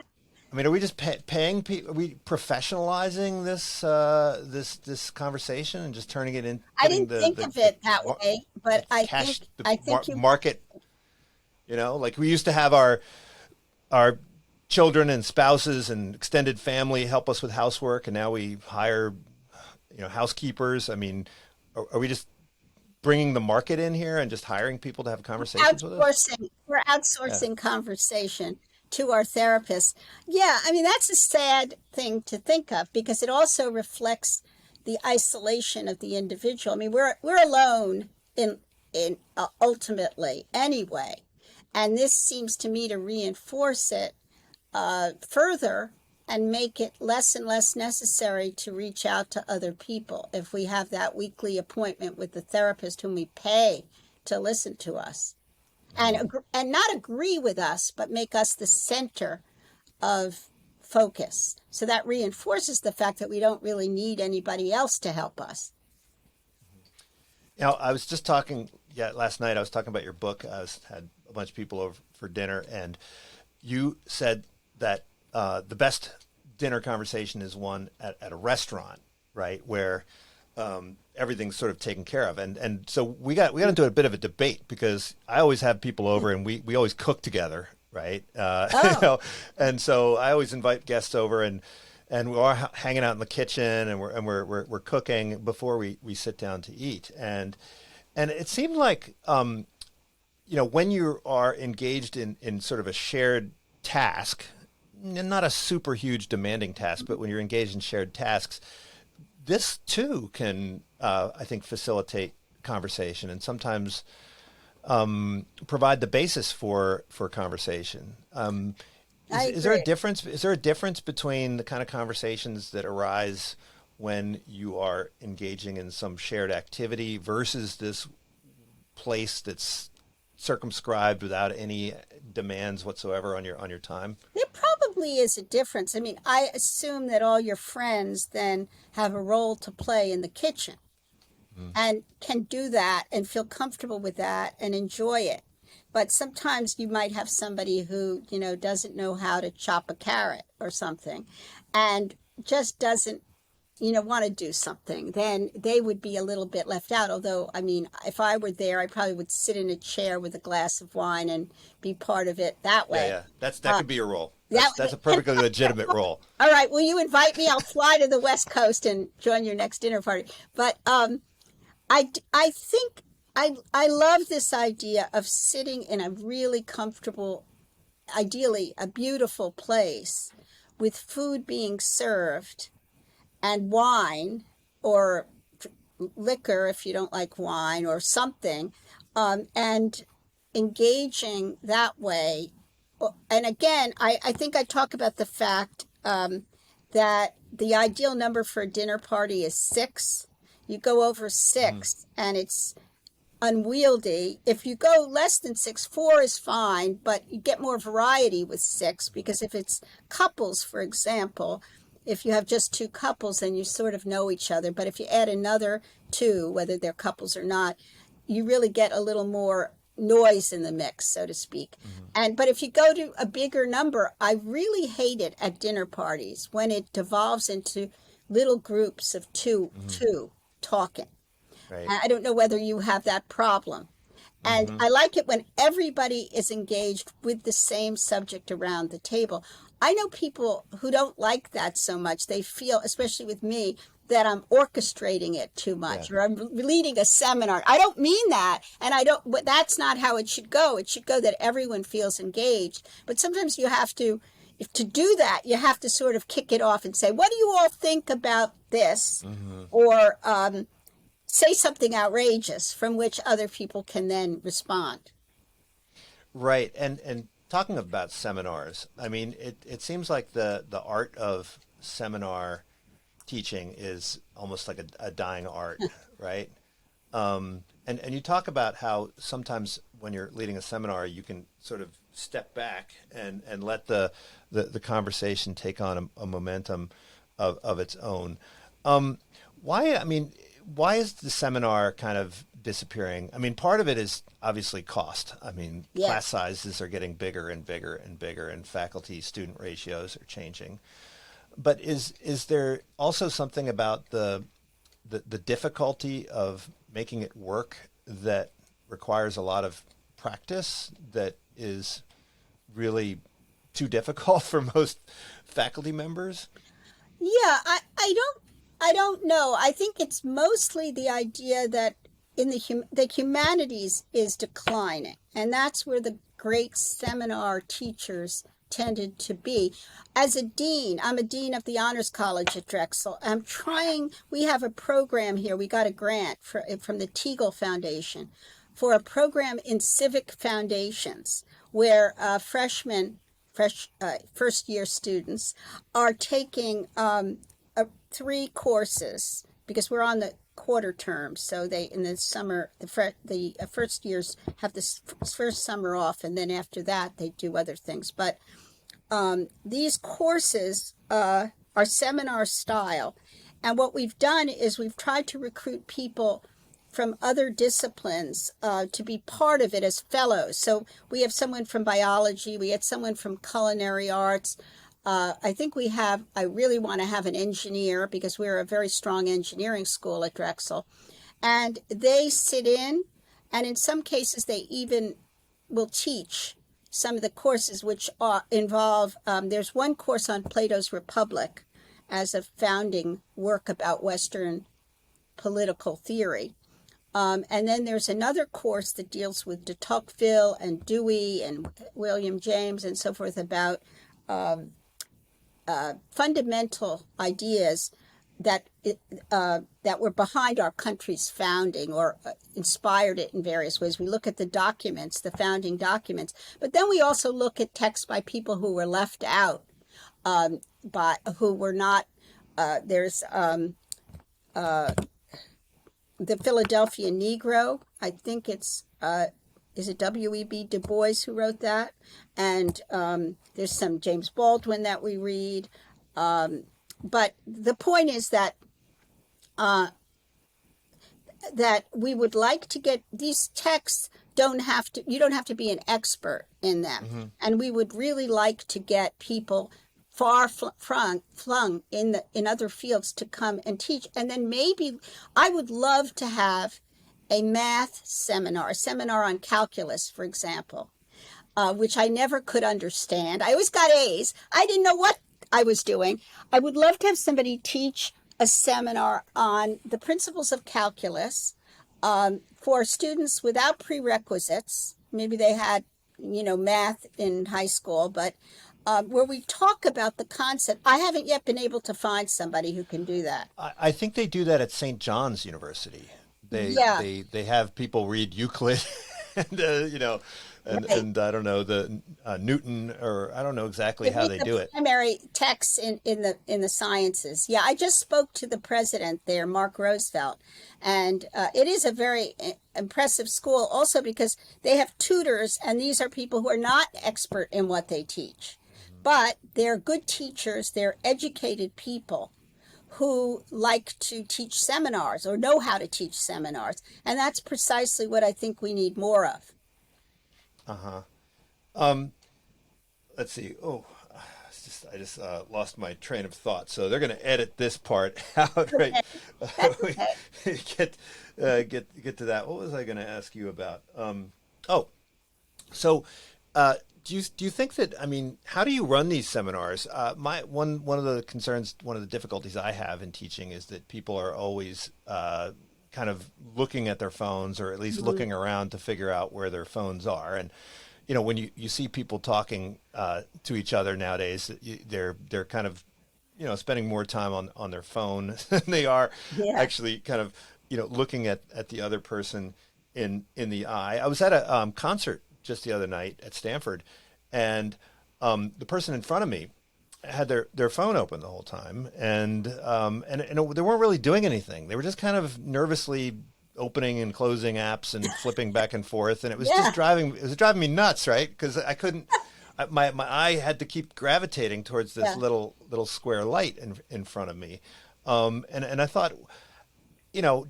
I mean, are we just paying people? Are we professionalizing this conversation and just turning it in, I putting didn't think of it that way, the but cash, the I think you market? Like we used to have our children and spouses and extended family help us with housework, and now we hire housekeepers. I mean, are we just bringing the market in here and just hiring people to have conversations with us? we're Yeah. outsourcing conversation to our therapists. Yeah, I mean that's a sad thing to think of because it also reflects the isolation of the individual. I mean we're alone in ultimately anyway, and this seems to me to reinforce it further and make it less and less necessary to reach out to other people if we have that weekly appointment with the therapist whom we pay to listen to us and not agree with us, but make us the center of focus. So that reinforces the fact that we don't really need anybody else to help us. I was just talking, last night I was talking about your book. Had a bunch of people over for dinner, and you said that the best dinner conversation is one at a restaurant, right, where everything's sort of taken care of. And so we got into a bit of a debate because I always have people over and we always cook together, right? Oh, And so I always invite guests over and we're all hanging out in the kitchen and we're cooking before we sit down to eat. And it seemed like when you are engaged in sort of a shared task, not a super huge demanding task, but when you're engaged in shared tasks, this too can, I think, facilitate conversation and sometimes provide the basis for conversation. I Is there a agree. difference? Is there a difference between the kind of conversations that arise when you are engaging in some shared activity versus this place that's circumscribed without any demands whatsoever on your time? There probably is a difference. I mean, I assume that all your friends then have a role to play in the kitchen and can do that and feel comfortable with that and enjoy it. But sometimes you might have somebody who, doesn't know how to chop a carrot or something and just doesn't, want to do something, then they would be a little bit left out. Although, I mean, if I were there, I probably would sit in a chair with a glass of wine and be part of it that Yeah, way. yeah. That Uh, could be your role. that That's a perfectly legitimate role. All right, will you invite me? I'll fly to the West Coast and join your next dinner party. But I think I love this idea of sitting in a really comfortable, ideally a beautiful place with food being served and wine or liquor if you don't like wine or something, and engaging that way. And again, I think I talk about the fact that the ideal number for a dinner party is six. You go over Mhm. six and it's unwieldy. If you go less than six, four is fine, but you get more variety with six because if it's couples, for example, if you have just two couples, then you sort of know each other. But if you add another two, whether they're couples or not, you really get a little more noise in the mix, so to speak. But if you go to a bigger number, I really hate it at dinner parties when it devolves into little groups of two talking. Right. I don't know whether you have that problem. And I like it when everybody is engaged with the same subject around the table. I know people who don't like that so much. They feel, especially with me, that I'm orchestrating it too much, or I'm leading a seminar. I don't mean that, and but that's not how it should go. It should go that everyone feels engaged. But sometimes you have to do that, you have to sort of kick it off and say, what do you all think about this? Or say something outrageous from which other people can then respond. Right. And talking about seminars, I mean, it seems like the art of seminar teaching is almost like a dying art, right? And you talk about how sometimes when you're leading a seminar, you can sort of step back and let the conversation take on a momentum of its own. Why is the seminar kind of disappearing? I mean, part of it is obviously cost. I mean, class sizes are getting bigger and bigger and bigger, and faculty-student ratios are changing. But is there also something about the difficulty of making it work that requires a lot of practice that is really too difficult for most faculty members? Yeah, I don't know. I think it's mostly the idea that in the humanities is declining, and that's where the great seminar teachers tended to be. As a dean, I'm a dean of the Honors College at Drexel. We have a program here. We got a grant from the Teagle Foundation for a program in civic foundations where first-year students are taking 3 courses, because we're on the quarter term, so they in the summer the first years have this first summer off, and then after that they do other things. But these courses are seminar style, and what we've done is we've tried to recruit people from other disciplines to be part of it as fellows. So we have someone from biology, we had someone from culinary arts. I really want to have an engineer, because we're a very strong engineering school at Drexel. And they sit in, and in some cases they even will teach some of the courses which involve, there's one course on Plato's Republic as a founding work about Western political theory. And then there's another course that deals with de Tocqueville and Dewey and William James and so forth about fundamental ideas that were behind our country's founding, or inspired it in various ways. We look at the documents, the founding documents, but then we also look at texts by people who were left out, who were not. There's the Philadelphia Negro. I think it's is it W.E.B. Du Bois who wrote that? And there's some James Baldwin that we read. But the point is that that we would like to get these texts. You don't have to be an expert in them, and we would really like to get people far flung in other fields to come and teach. And then maybe I would love to have a math seminar, a seminar on calculus, for example, which I never could understand. I always got A's. I didn't know what I was doing. I would love to have somebody teach a seminar on the principles of calculus for students without prerequisites. Maybe they had, math in high school, but where we talk about the concept. I haven't yet been able to find somebody who can do that. I think they do that at St. John's University. They have people read Euclid and and I don't know the Newton, or I don't know exactly how they do it. Primary texts in the sciences. Yeah, I just spoke to the president there, Mark Roosevelt, and it is a very impressive school. Also because they have tutors, and these are people who are not expert in what they teach, but they're good teachers. They're educated people who like to teach seminars or know how to teach seminars, and that's precisely what I think we need more of. Uh-huh. Let's see. Oh, I just lost my train of thought. So they're going to edit this part out, right? That's We okay. get to that. What was I going to ask you about? Oh, so do you think that, I mean, how do you run these seminars? My one of the concerns, one of the difficulties I have in teaching is that people are always kind of looking at their phones, or at least Mhm. looking around to figure out where their phones are. And you know, when you see people talking to each other nowadays, they're kind of, you know, spending more time on their phone than they are Yeah. actually kind of, you know, looking at the other person in the eye. I was at a concert just the other night at Stanford, and the person in front of me had their phone open the whole time, and they weren't really doing anything. They were just kind of nervously opening and closing apps and flipping back and forth, and Yeah. it was driving me nuts, right? Because I couldn't. My eye had to keep gravitating towards this Yeah. little square light in front of me, and I thought, you know,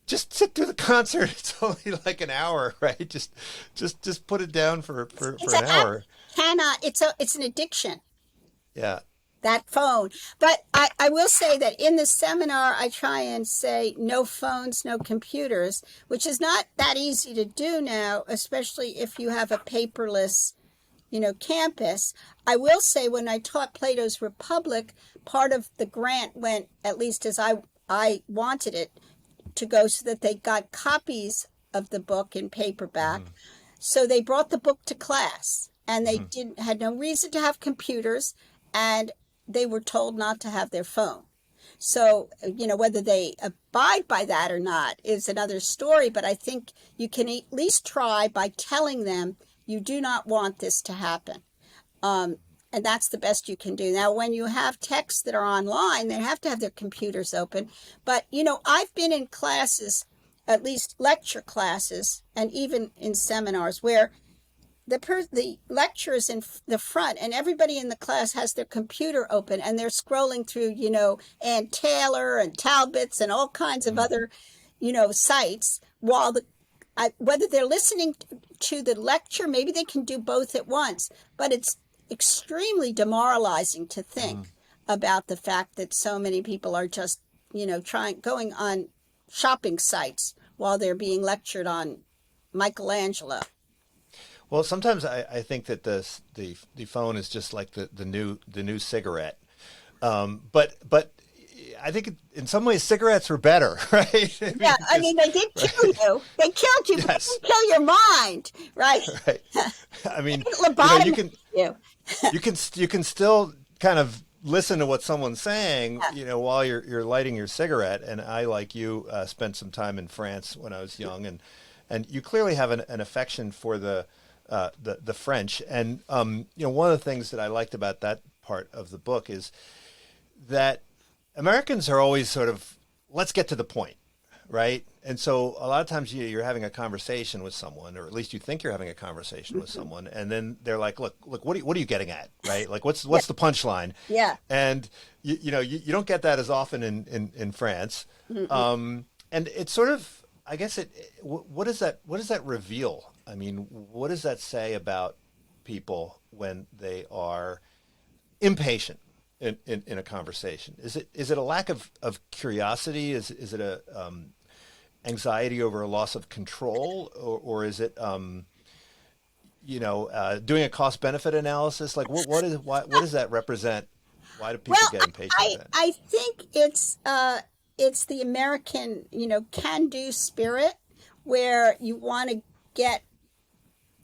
just sit through the concert. It's only like an hour, right? Just put it down for It's an an app hour. cannot, it's an addiction, Yeah. that phone. But I will say that in the seminar, I try and say no phones, no computers, which is not that easy to do now, especially if you have a paperless, campus. I will say when I taught Plato's Republic, part of the grant went, at least as I wanted it to go, so that they got copies of the book in paperback. Hmm. So they brought the book to class, and they Hmm. didn't had no reason to have computers, and they were told not to have their phone. So, whether they abide by that or not is another story, but I think you can at least try by telling them you do not want this to happen. Um, and that's the best you can do. Now, when you have texts that are online, they have to have their computers open. But, I've been in classes, at least lecture classes, and even in seminars where the lecturer is in the front, and everybody in the class has their computer open, and they're scrolling through, Ann Taylor and Talbot's and all kinds of Hmm. other, sites, while whether they're listening to the lecture, maybe they can do both at once, but it's extremely demoralizing to Hmm. think about the fact that so many people are just, going on shopping sites while they're being lectured on Michelangelo. Well, sometimes I think that the phone is just like the new cigarette. But I think in some ways cigarettes were better, right? I Yeah, mean, I because mean, they did kill right, you. They killed you, but they yes, didn't kill your mind, right? right. I mean, They you know, lobotomized you. you can still kind of listen to what someone's saying, Yeah. you know, while you're lighting your cigarette. And I, like you, spent some time in France when I was young, and you clearly have an affection for the French. And you know, one of the things that I liked about that part of the book is that Americans are always sort of, let's get to the point, right? And so a lot of times you're having a conversation with someone, or at least you think you're having a conversation with someone, and then they're like, look, what are you getting at, right? Like, Yeah. what's the punchline? Yeah. And you know, you don't get that as often in France. Mm-mm. And it's sort of, I guess what does that reveal? I mean, what does that say about people when they are impatient in a conversation? Is it a lack of curiosity? Is it a anxiety over a loss of control, or is it you know, doing a cost benefit analysis? Like what does that represent? Why do people Well, get impatient then? I think it's the American, can-do spirit, where you want to get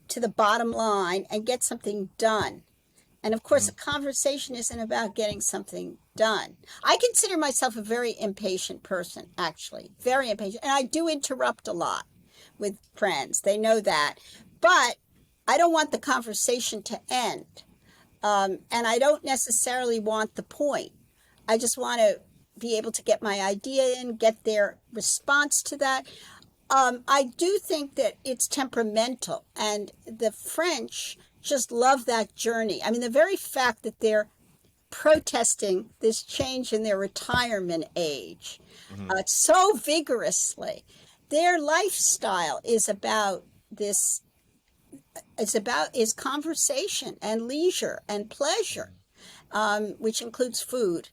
to the bottom line and get something done. And of course, Hmm. a conversation isn't about getting something done. I consider myself a very impatient person, actually, very impatient. And I do interrupt a lot with friends. They know that. But I don't want the conversation to end. And I don't necessarily want the point. I just want to be able to get my idea in, get their response to that. I do think that it's temperamental, and the French just love that journey. I mean, the very fact that they're protesting this change in their retirement age Hmm. so vigorously, their lifestyle is about this is conversation and leisure and pleasure, which includes food.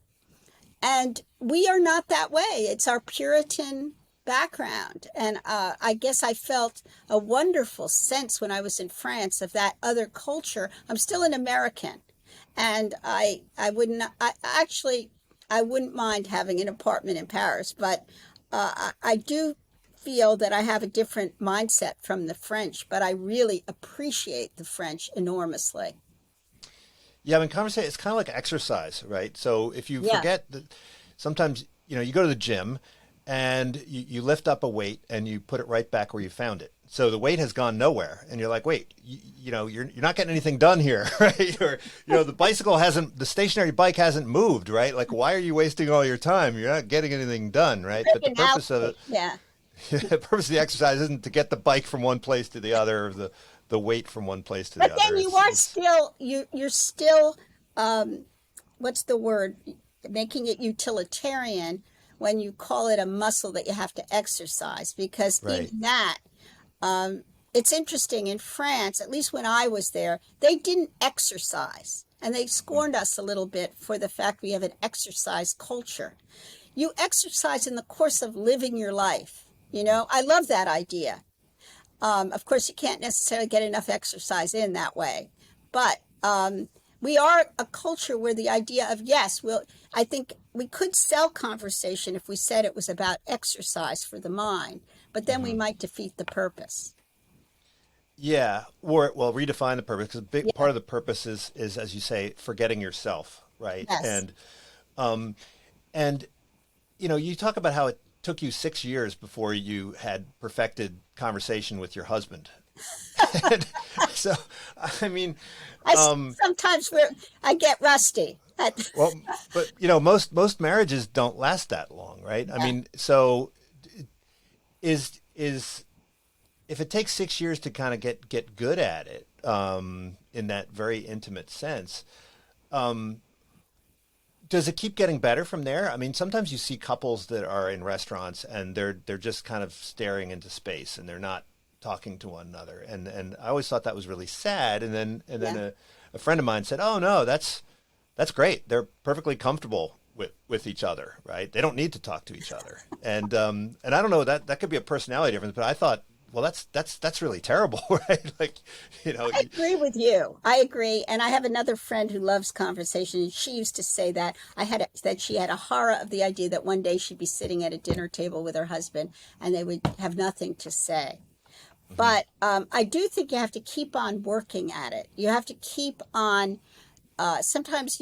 And we are not that way. It's our Puritan background. And I guess I felt a wonderful sense when I was in France of that other culture. I'm still an American. And I wouldn't, I wouldn't mind having an apartment in Paris, but I do feel that I have a different mindset from the French, but I really appreciate the French enormously. Yeah, I mean, conversation, it's kind of like exercise, right? So if you forget that sometimes, you go to the gym and you lift up a weight and you put it right back where you found it. So the weight has gone nowhere and you're like, wait, you're not getting anything done here, right? Or, the stationary bike hasn't moved, right? Like, why are you wasting all your time? You're not getting anything done, right? But the purpose of it, the purpose of the exercise isn't to get the bike from one place to the other, or the weight from one place to the other. But then you're still, what's the word? Making it utilitarian when you call it a muscle that you have to exercise, because even that, it's interesting in France, at least when I was there, they didn't exercise, and they scorned us a little bit for the fact we have an exercise culture. You exercise in the course of living your life. I love that idea. Of course, you can't necessarily get enough exercise in that way, but we are a culture where the idea of, I think we could sell conversation if we said it was about exercise for the mind, but then we might defeat the purpose. Yeah, or redefine the purpose, because a big part of the purpose is, as you say, forgetting yourself, right? Yes. And you talk about how it took you 6 years before you had perfected conversation with your husband. And so, I mean, sometimes I get rusty. Well, but most marriages don't last that long, right? I mean, so is if it takes 6 years to kind of get good at it, in that very intimate sense, does it keep getting better from there? I mean, sometimes you see couples that are in restaurants and they're just kind of staring into space and they're not talking to one another. And I always thought that was really sad. And then a friend of mine said, "Oh no, that's great. They're perfectly comfortable with each other, right? They don't need to talk to each other." And I don't know, that could be a personality difference, but I thought, well, that's really terrible, right? Like, I agree with you. I agree. And I have another friend who loves conversation. And she used to say that that she had a horror of the idea that one day she'd be sitting at a dinner table with her husband and they would have nothing to say. Mm-hmm. But I do think you have to keep on working at it. You have to keep on, sometimes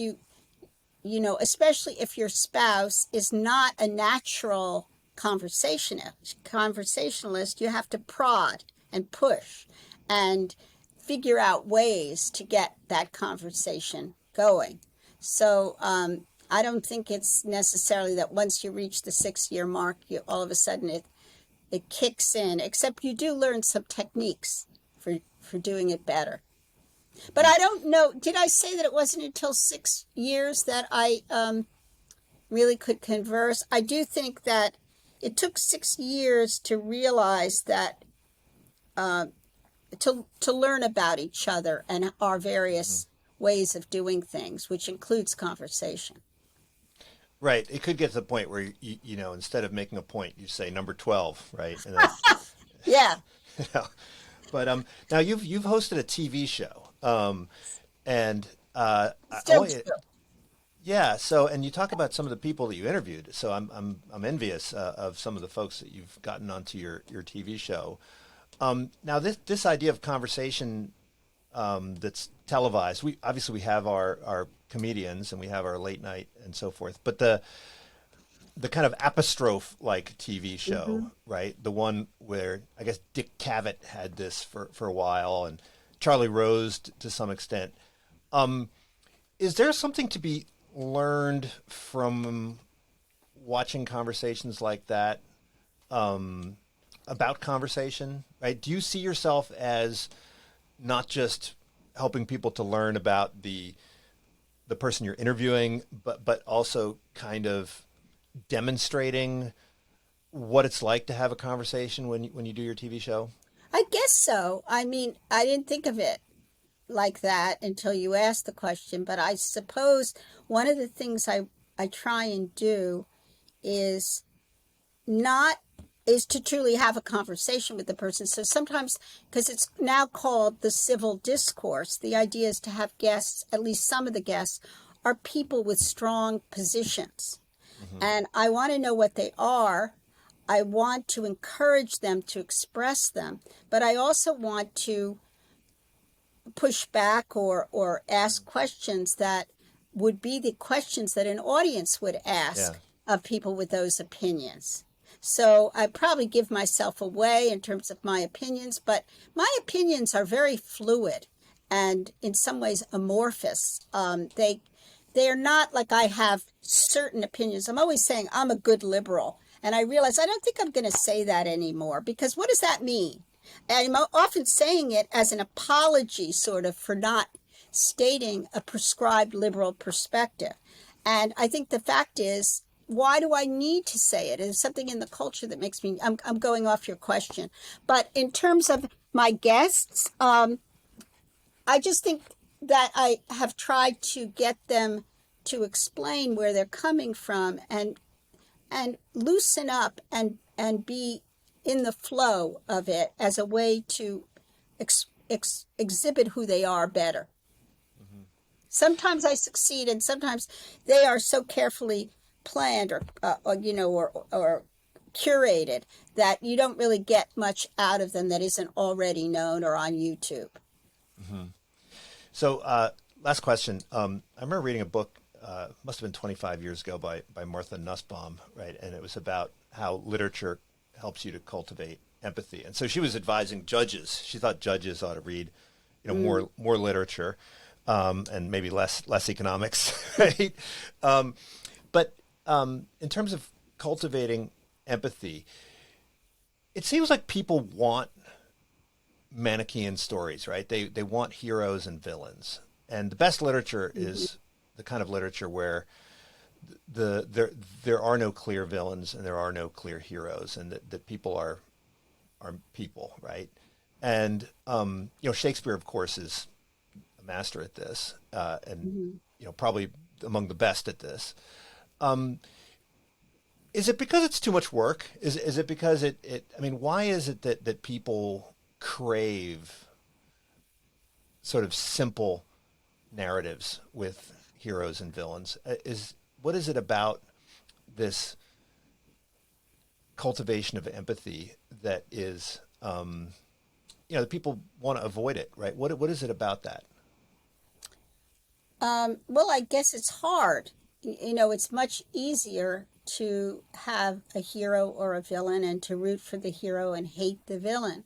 especially if your spouse is not a natural conversationalist, you have to prod and push and figure out ways to get that conversation going. So I don't think it's necessarily that once you reach the 6-year mark, all of a sudden it kicks in, except you do learn some techniques for doing it better. But I don't know, did I say that it wasn't until 6 years that I really could converse? I do think that it took 6 years to realize that, to learn about each other and our various ways of doing things, which includes conversation. Right. It could get to the point where, instead of making a point, you say number 12, right? And Yeah. But now you've hosted a TV show, and Still true. Yeah. So, and you talk about some of the people that you interviewed. So I'm envious of some of the folks that you've gotten onto your TV show. Now this idea of conversation that's televised. We have our comedians and we have our late night and so forth. But the kind of apostrophe like TV show, right? The one where I guess Dick Cavett had this for a while, and Charlie Rose to some extent. Is there something to be learned from watching conversations like that, about conversation, right? Do you see yourself as not just helping people to learn about the person you're interviewing, but also kind of demonstrating what it's like to have a conversation when you do your TV show? I guess so. I mean, I didn't think of it like that until you asked the question, but I suppose one of the things I try and do is not is to truly have a conversation with the person. So sometimes, because it's now called the civil discourse, the idea is to have guests, at least some of the guests, are people with strong positions. And I want to know what they are. I want to encourage them to express them, but I also want to push back or ask questions that would be the questions that an audience would ask of people with those opinions. So I probably give myself away in terms of my opinions, but my opinions are very fluid and in some ways amorphous. They're not like I have certain opinions. I'm always saying I'm a good liberal. And I realize I don't think I'm going to say that anymore, because what does that mean? And I'm often saying it as an apology, sort of, for not stating a prescribed liberal perspective. And I think the fact is, why do I need to say it? It's something in the culture that makes me, I'm going off your question. But in terms of my guests, I just think that I have tried to get them to explain where they're coming from and loosen up and be in the flow of it as a way to exhibit who they are better. Mm-hmm. Sometimes I succeed, and sometimes they are so carefully planned or curated that you don't really get much out of them that isn't already known or on YouTube. Mm-hmm. So last question. I remember reading a book, must have been 25 years ago, by Martha Nussbaum, right? And it was about how literature helps you to cultivate empathy. And so she was advising judges. She thought judges ought to read, more literature, and maybe less economics, right? But in terms of cultivating empathy, it seems like people want Manichaean stories, right? They want heroes and villains, and the best literature is the kind of literature where there are no clear villains and there are no clear heroes, and that people are people, right? And Shakespeare, of course, is a master at this, and probably among the best at this. Is it because it's too much work? Is it because why is it that people crave sort of simple narratives with heroes and villains? What is it about this cultivation of empathy that is, that people want to avoid it, right? What is it about that? Well, I guess it's hard. It's much easier to have a hero or a villain and to root for the hero and hate the villain,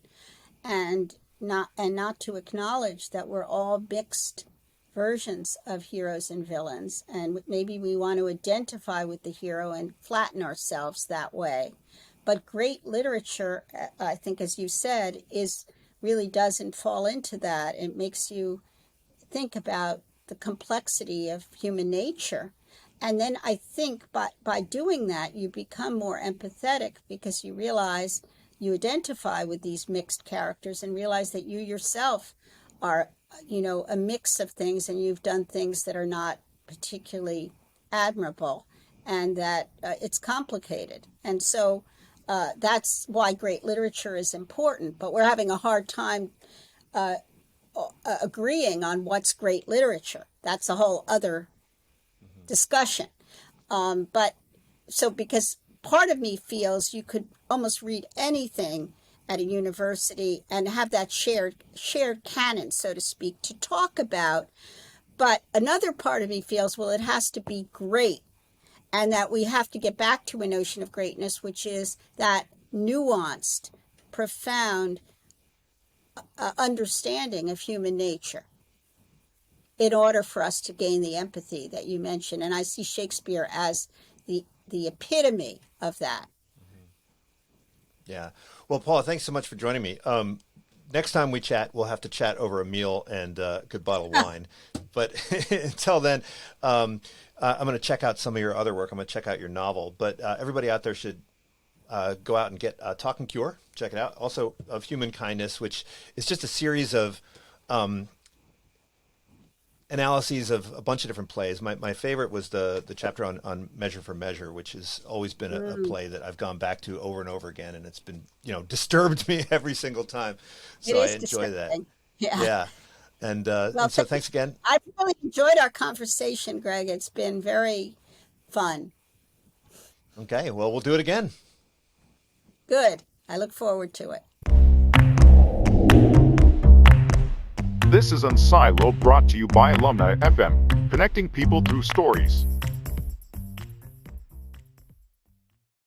and not to acknowledge that we're all mixed versions of heroes and villains, and maybe we want to identify with the hero and flatten ourselves that way. But great literature, I think, as you said, really doesn't fall into that. It makes you think about the complexity of human nature. And then I think by doing that, you become more empathetic, because you realize you identify with these mixed characters and realize that you yourself are, a mix of things, and you've done things that are not particularly admirable, and that it's complicated. And so that's why great literature is important. But we're having a hard time agreeing on what's great literature. That's a whole other discussion. Because part of me feels you could almost read anything at a university and have that shared canon, so to speak, to talk about. But another part of me feels, well, it has to be great, and that we have to get back to a notion of greatness, which is that nuanced, profound understanding of human nature, in order for us to gain the empathy that you mentioned. And I see Shakespeare as the epitome of that. Yeah. Well, Paula, thanks so much for joining me. Next time we chat, we'll have to chat over a meal and a good bottle of wine. But until then, I'm going to check out some of your other work. I'm going to check out your novel. But everybody out there should go out and get Talk and Cure. Check it out. Also, of Human Kindness, which is just a series of analyses of a bunch of different plays. My favorite was the chapter on Measure for Measure, which has always been a play that I've gone back to over and over again, and it's been disturbed me every single time. So I enjoy that. Yeah. And so thanks again. I've really enjoyed our conversation, Greg. It's been very fun. Okay, well, we'll do it again. Good. I look forward to it. This is Unsilo, brought to you by Alumni FM, connecting people through stories.